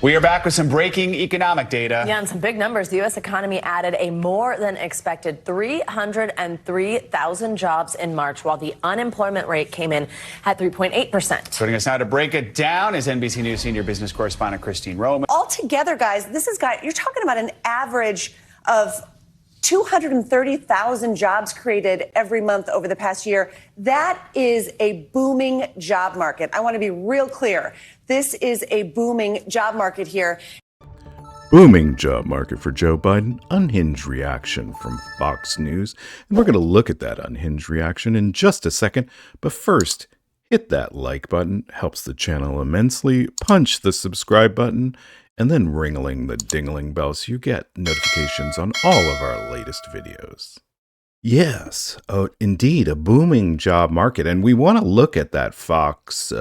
We are back with some breaking economic data. Yeah, and some big numbers. The U.S. economy added a more than expected 303,000 jobs in March, while the unemployment rate came in at 3.8%. Joining us now to break it down is NBC News senior business correspondent Christine Roman. Altogether, guys, you're talking about an average of 230,000 jobs created every month over the past year. That is a booming job market. I want to be real clear. This is a booming job market here. Booming job market for Joe Biden. Unhinged reaction from Fox News. And we're going to look at that unhinged reaction in just a second. But first, hit that like button. Helps the channel immensely. Punch the subscribe button. And then ring-a-ling the ding-a-ling bell so you get notifications on all of our latest videos. Yes, indeed, a booming job market. And we want to look at that Fox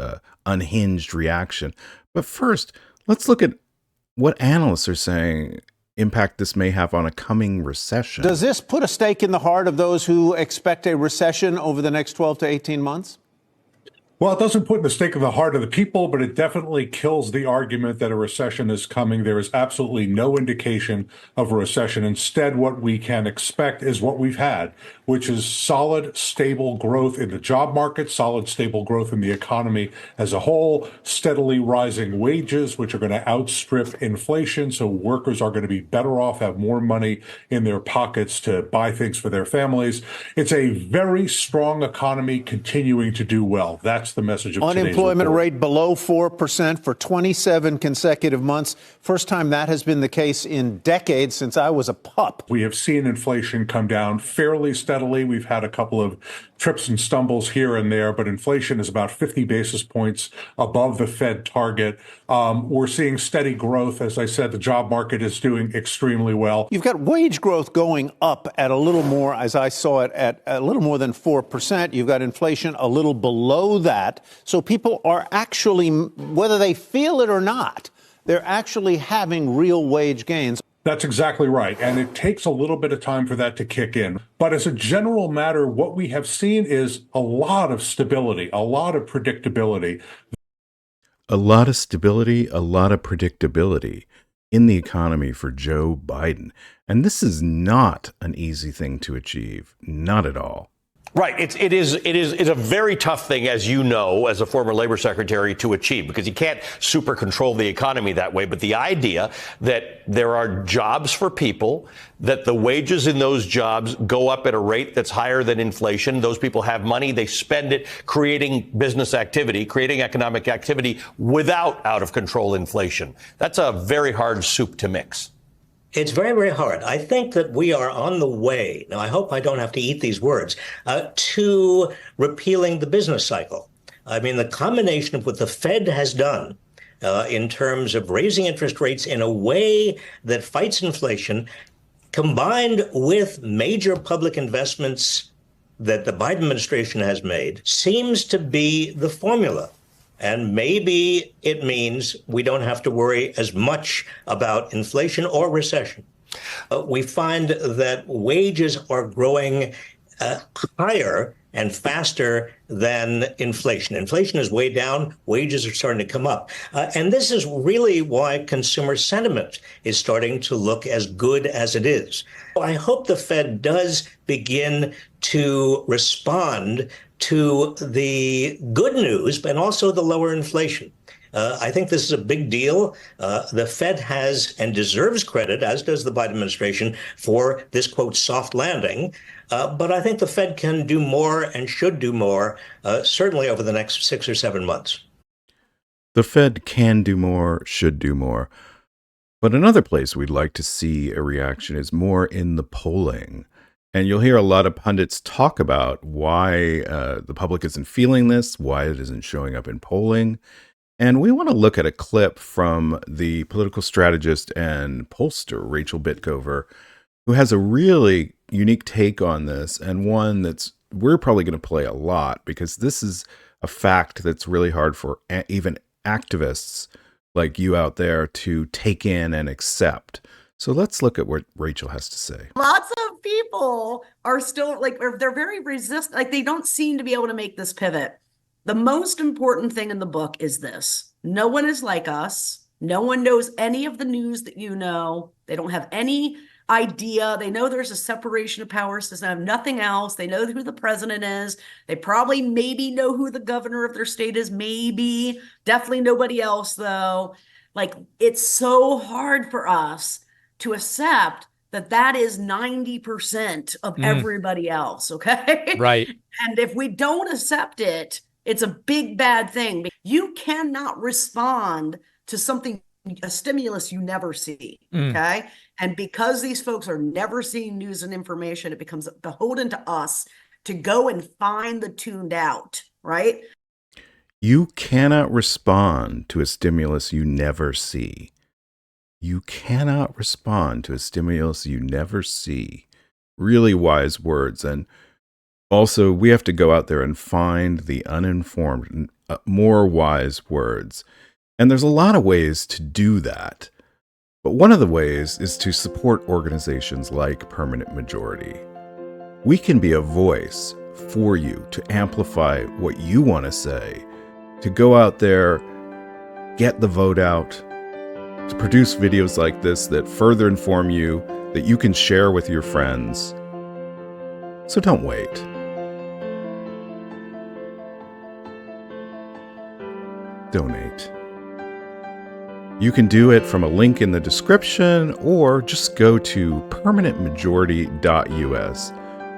unhinged reaction. But first, let's look at what analysts are saying impact this may have on a coming recession. Does this put a stake in the heart of those who expect a recession over the next 12 to 18 months? Well, it doesn't put in the stake of the heart of the people, but it definitely kills the argument that a recession is coming. There is absolutely no indication of a recession. Instead, what we can expect is what we've had, which is solid, stable growth in the job market, solid, stable growth in the economy as a whole, steadily rising wages, which are going to outstrip inflation. So workers are going to be better off, have more money in their pockets to buy things for their families. It's a very strong economy continuing to do well. That's the message of today's unemployment report. rate below 4% for 27 consecutive months. First time that has been the case in decades since I was a pup. We have seen inflation come down fairly steadily. We've had a couple of trips and stumbles here and there, but inflation is about 50 basis points above the Fed target. We're seeing steady growth. As I said, the job market is doing extremely well. You've got wage growth going up at a little more, as I saw it, at a little more than 4%. You've got inflation a little below that. So people are actually, whether they feel it or not, they're actually having real wage gains. That's exactly right. And it takes a little bit of time for that to kick in. But as a general matter, what we have seen is a lot of stability, a lot of predictability. A lot of stability, a lot of predictability in the economy for Joe Biden. And this is not an easy thing to achieve. Not at all. Right. It's a very tough thing, as you know, as a former labor secretary, to achieve, because you can't super control the economy that way. But the idea that there are jobs for people, that the wages in those jobs go up at a rate that's higher than inflation. Those people have money. They spend it creating business activity, creating economic activity without out of control inflation. That's a very hard soup to mix. It's very, very hard. I think that we are on the way, now I hope I don't have to eat these words, to repealing the business cycle. I mean, the combination of what the Fed has done in terms of raising interest rates in a way that fights inflation, combined with major public investments that the Biden administration has made, seems to be the formula. And maybe it means we don't have to worry as much about inflation or recession. We find that wages are growing higher and faster than inflation. Inflation is way down. Wages are starting to come up. And this is really why consumer sentiment is starting to look as good as it is. I hope the Fed does begin to respond to the good news, but also the lower inflation. I think this is a big deal. The Fed has and deserves credit, as does the Biden administration, for this, quote, soft landing. But I think the Fed can do more and should do more, certainly over the next 6 or 7 months. The Fed can do more, should do more. But another place we'd like to see a reaction is more in the polling. And you'll hear a lot of pundits talk about why the public isn't feeling this, why it isn't showing up in polling. And we want to look at a clip from the political strategist and pollster, Rachel Bitgover, who has a really unique take on this, and one that's we're probably going to play a lot, because this is a fact that's really hard for even activists like you out there to take in and accept. So let's look at what Rachel has to say. Lots of people are still they're very resistant. Like, they don't seem to be able to make this pivot. The most important thing in the book is this: no one is like us. No one knows any of the news that you know. They don't have any idea. They know there's a separation of powers. They have nothing else. They know who the president is. They probably maybe know who the governor of their state is. Maybe. Definitely nobody else, though. Like, it's so hard for us to accept that that is 90% of everybody else, okay? Right. And if we don't accept it, it's a big bad thing. You cannot respond to something, a stimulus you never see, okay? And because these folks are never seeing news and information, it becomes beholden to us to go and find the tuned out, right? You cannot respond to a stimulus you never see. You cannot respond to a stimulus you never see. Really wise words. And also, we have to go out there and find the uninformed, more wise words. And there's a lot of ways to do that. But one of the ways is to support organizations like Permanent Majority. We can be a voice for you to amplify what you want to say, to go out there, get the vote out, to produce videos like this that further inform you, that you can share with your friends. So don't wait. Donate. You can do it from a link in the description or just go to permanentmajority.us.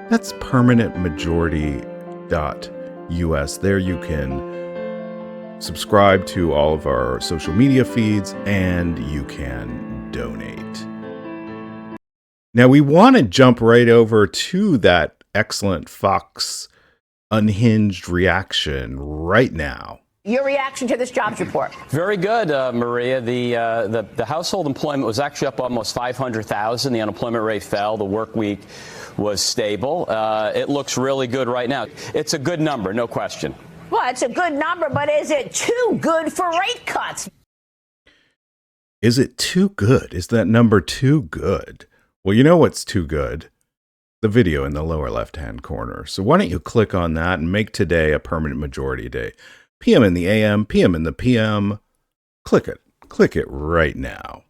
That's permanentmajority.us. There you can subscribe to all of our social media feeds and you can donate. Now we want to jump right over to that excellent Fox Unhinged reaction right now. Your reaction to this jobs report? Very good, Maria. The household employment was actually up almost 500,000. The unemployment rate fell. The work week was stable. It looks really good right now. It's a good number, no question. Well, it's a good number, but is it too good for rate cuts? Is it too good? Is that number too good? Well, you know what's too good? The video in the lower left-hand corner. So why don't you click on that and make today a permanent majority day. PM in the AM, PM in the PM. Click it. Click it right now.